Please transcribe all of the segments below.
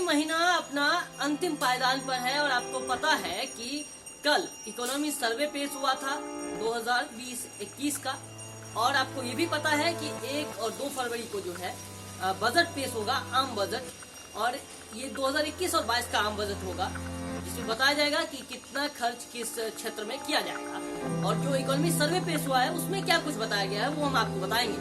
महीना अपना अंतिम पायदान पर है और आपको पता है कि कल इकोनॉमी सर्वे पेश हुआ था 2020-21 का, और आपको ये भी पता है कि 1 और 2 फरवरी को जो है बजट पेश होगा, आम बजट, और ये 2021 और 22 का आम बजट होगा जिसमें बताया जाएगा कि कितना खर्च किस क्षेत्र में किया जाएगा। और जो इकोनॉमी सर्वे पेश हुआ है उसमें क्या कुछ बताया गया है वो हम आपको बताएंगे।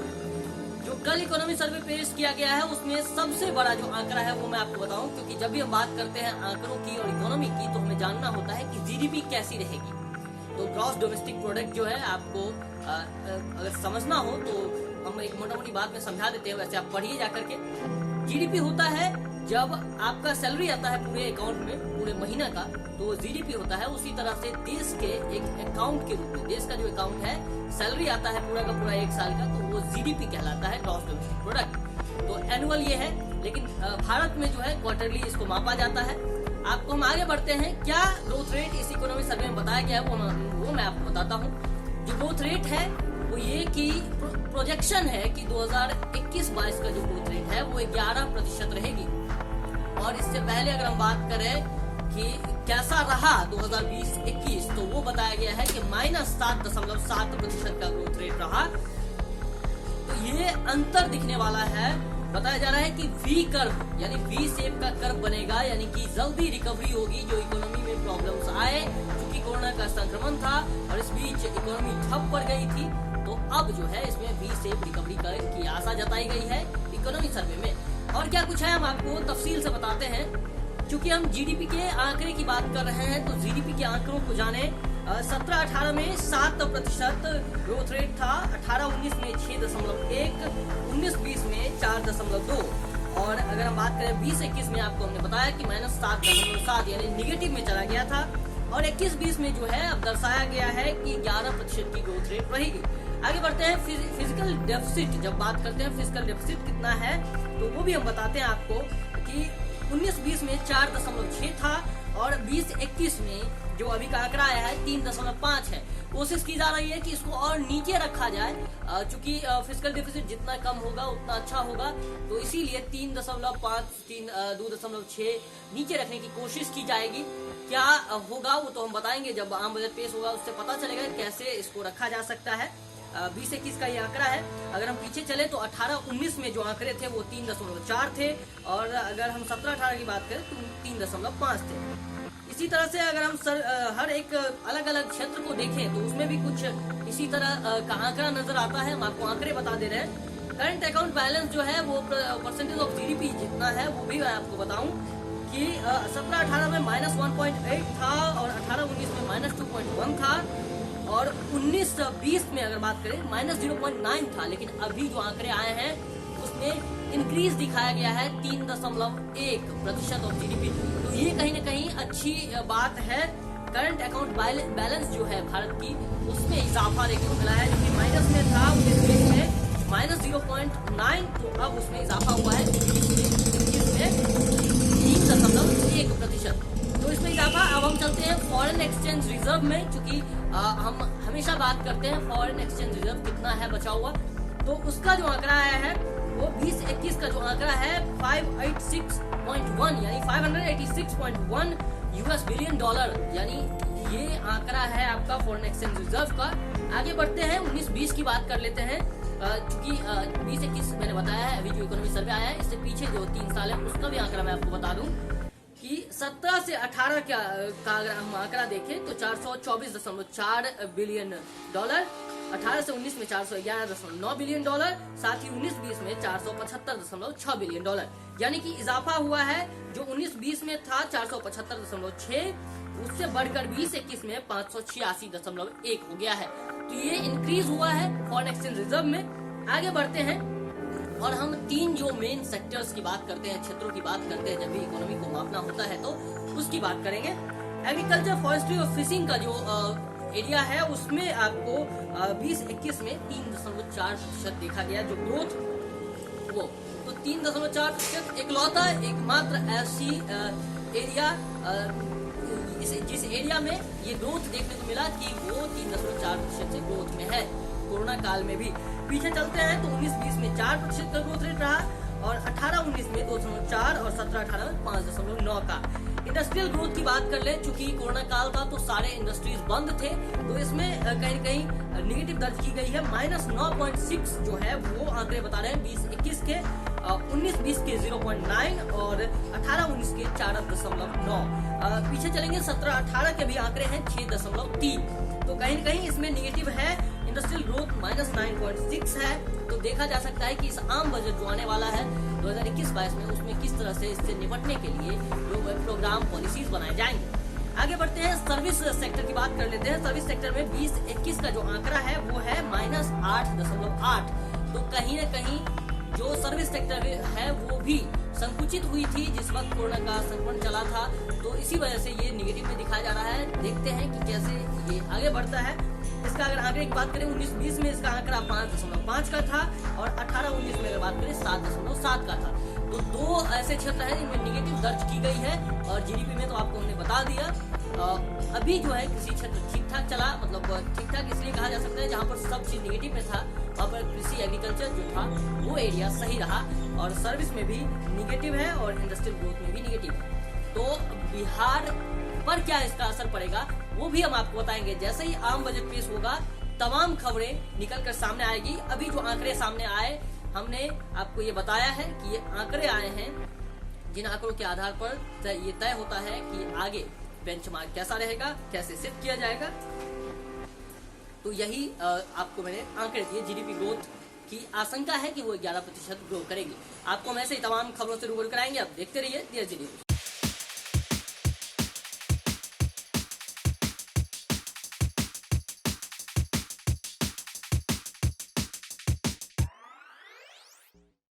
जो कल इकोनॉमी सर्वे पेश किया गया है उसमें सबसे बड़ा जो आंकड़ा है वो मैं आपको बताऊं, क्योंकि जब भी हम बात करते हैं आंकड़ों की और इकोनॉमी की तो हमें जानना होता है कि जीडीपी कैसी रहेगी। तो ग्रॉस डोमेस्टिक प्रोडक्ट जो है आपको अगर समझना हो तो हम एक मोटा मोटी बात में समझा देते हैं, वैसे आप पढ़िए जाकर के। जीडीपी होता है जब आपका सैलरी आता है पूरे अकाउंट में पूरे महीना का, तो जीडीपी होता है। उसी तरह से देश के एक अकाउंट के रूप में, देश का जो अकाउंट है, सैलरी आता है पूरा का पूरा 1 साल का, तो वो जीडीपी कहलाता है, ग्रॉस डोमेस्टिक प्रोडक्ट। तो एनुअल ये है, लेकिन भारत में जो है क्वार्टरली इसको मापा जाता है। आपको हम आगे बढ़ते हैं, क्या ग्रोथ रेट इस इकोनॉमिक सर्वे में बताया गया है वो मैं आपको बताता हूँ। जो ग्रोथ रेट है वो ये कि प्रोजेक्शन है कि 2021-22 का जो ग्रोथ रेट है वो 11% रहेगी। और इससे पहले अगर हम बात करें कि कैसा रहा 2020-21, तो वो बताया गया है कि -7.7% का ग्रोथ रेट रहा। तो ये अंतर दिखने वाला है। बताया जा रहा है कि वी कर्व यानी वी शेप का कर्व बनेगा, यानी कि जल्दी रिकवरी होगी जो इकोनॉमी में प्रॉब्लम्स आए, क्योंकि कोरोना का संक्रमण था और इस बीच इकोनॉमी ठप पड़ गई थी। तो अब जो है इसमें वी शेप रिकवरी की आशा जताई गई है इकोनॉमी सर्वे में। और क्या कुछ है हम आपको तफसील से बताते हैं। क्योंकि हम जीडीपी के आंकड़े की बात कर रहे हैं तो जीडीपी के आंकड़ों को जाने। 17-18 में 7% ग्रोथ रेट था, 18-19 में 6.1, 19-20 में 4.2, और अगर हम बात करें 20-21 में आपको हमने बताया कि -7.7 यानी निगेटिव में चला गया था, और 21-20 में जो है अब दर्शाया गया है कि 11% की ग्रोथ रेट रहेगी। आगे बढ़ते हैं, फिजिकल डेफिसिट जब बात करते हैं, फिजिकल डेफिसिट कितना है तो वो भी हम बताते हैं आपको कि 19-20 में 4.6 था, और 20-21 में जो अभी का आंकड़ा आया है 3.5 है। कोशिश की जा रही है कि इसको और नीचे रखा जाए, चूंकि फिजिकल डेफिसिट जितना कम होगा उतना अच्छा होगा, तो इसीलिए 3.5, 2.6 नीचे रखने की कोशिश की जाएगी। क्या होगा वो तो हम बताएंगे जब आम बजट पेश होगा, उससे पता चलेगा कैसे इसको रखा जा सकता है। 20-21 का ये आंकड़ा है। अगर हम पीछे चले तो 18-19 में जो आंकड़े थे वो 3.4 थे, और अगर हम 17-18 की बात करें तो 3.5 थे। इसी तरह से अगर हम हर एक अलग अलग क्षेत्र को देखें तो उसमें भी कुछ इसी तरह का आंकड़ा नजर आता है। हम आपको आंकड़े बता दे रहे हैं। करंट अकाउंट बैलेंस जो है वो परसेंटेज ऑफ जीडीपी जितना है वो भी मैं आपको बताऊं कि 17-18 में -1.8 था, और 18-19 में -2.1 था, और 19-20 में अगर बात करें -0.9 था। लेकिन अभी जो आंकड़े आए हैं उसमें इंक्रीज दिखाया गया है 3.1% ऑफ जीडीपी। तो ये कहीं ना कहीं अच्छी बात है। करंट अकाउंट बैलेंस जो है भारत की उसमें इजाफा देखने को मिला है, जो कि माइनस में था 19-20 में -0.9, तो अब उसमें इजाफा हुआ है 20-21 में 3.1%। तो इसमें इजाफा। अब हम चलते हैं फॉरेन एक्सचेंज रिजर्व में, क्योंकि हम हमेशा बात करते हैं फॉरेन एक्सचेंज रिजर्व कितना है बचा हुआ, तो उसका जो आंकड़ा आया है वो 20-21 का जो आंकड़ा है 586.1 यानी 586.1 US बिलियन डॉलर, यानी ये आंकड़ा है आपका फॉरेन एक्सचेंज रिजर्व का। आगे बढ़ते हैं, 19-20 की बात कर लेते हैं। क्योंकि 20-21 मैंने बताया है, अभी जो इकोनॉमी सर्वे आया है इससे पीछे जो 3 साल है उसका भी आंकड़ा मैं आपको बता दूं कि 17 से 18 का अगर हम आंकड़ा देखें तो 424.4 बिलियन डॉलर, 18 से 19 में 411.9 बिलियन डॉलर, साथ ही 19-20 में 475.6 बिलियन डॉलर, यानी कि इजाफा हुआ है। जो 19-20 में था 475.6, उससे बढ़कर 20-21 में 586.1 हो गया है। तो ये इंक्रीज हुआ है फॉरेन एक्सचेंज रिजर्व में। आगे बढ़ते हैं और हम 3 जो मेन सेक्टर्स की बात करते हैं, क्षेत्रों की बात करते हैं, जब भी इकोनॉमी को मापना होता है तो उसकी बात करेंगे। एग्रीकल्चर, फॉरेस्ट्री और फिशिंग का जो एरिया है उसमें आपको 20-21 में 3.4% देखा गया जो ग्रोथ वो, तो 3.4% इकलौता एकमात्र ऐसी एरिया जिस एरिया में ये ग्रोथ देखने को मिला कि वो 3.4% से ग्रोथ में है कोरोना काल में भी। पीछे चलते हैं तो 19-20 में 4% का ग्रोथ रेट रहा, और 18-19 में 2.4 और 17-18 में 5.9 का। इंडस्ट्रियल ग्रोथ की बात कर ले, चूंकि कोरोना काल था तो सारे इंडस्ट्रीज बंद थे, तो इसमें कहीं न कहीं निगेटिव दर्ज की गई है। -9.6 जो है वो आंकड़े बता रहे हैं 20-21 के, 19-20 के 0.9 और 18-19 के 4.9। पीछे चलेंगे 17-18 के भी आंकड़े हैं 6.3। तो कहीं न कहीं इसमें निगेटिव है। इंडस्ट्रियल ग्रोथ -9.6 है। तो देखा जा सकता है कि इस आम बजट जो आने वाला है 2021-22 में, उसमें किस तरह से इससे निपटने के लिए लोग प्रोग्राम पॉलिसीज बनाए जाएंगे। आगे बढ़ते हैं, सर्विस सेक्टर की बात कर लेते हैं। सर्विस सेक्टर में 20-21 का जो आंकड़ा है वो है -8.8। तो कहीं न कहीं जो सर्विस सेक्टर है वो भी संकुचित हुई थी जिस वक्त कोरोना का संक्रमण चला था, तो इसी वजह से ये निगेटिव में दिखाया जा रहा है। देखते हैं कि कैसे ये आगे बढ़ता है। इसका अगर आंकड़े की बात करें 19-20 में इसका आंकड़ा 5.5 का था और 18-19 में अगर बात करें 7.7 का था। तो दो ऐसे क्षेत्र हैं जिनमें निगेटिव दर्ज की गई है। और जीडीपी में तो आपको हमने बता दिया। अभी जो है कृषि क्षेत्र ठीक ठाक चला, मतलब ठीक ठाक इसलिए कहा जा सकता है जहाँ पर सब चीज निगेटिव में था वहाँ पर कृषि एग्रीकल्चर जो था वो एरिया सही रहा, और सर्विस में भी निगेटिव है और इंडस्ट्रियल ग्रोथ में भी निगेटिव है। तो बिहार पर क्या इसका असर पड़ेगा वो भी हम आपको बताएंगे। जैसे ही आम बजट पेश होगा तमाम खबरें निकल कर सामने आएगी। अभी जो आंकड़े सामने आए हमने आपको ये बताया है कि ये आंकड़े आए हैं जिन आंकड़ों के आधार पर ये तय होता है कि आगे बेंचमार्क कैसा रहेगा, कैसे सेट किया जाएगा। तो यही आपको मैंने आंकड़े दिए। जीडीपी ग्रोथ की आशंका है कि वो 11% ग्रो करेगी। आपको हम ऐसे ही तमाम खबरों से रूबरू कराएंगे। आप देखते रहिए DSG न्यूज।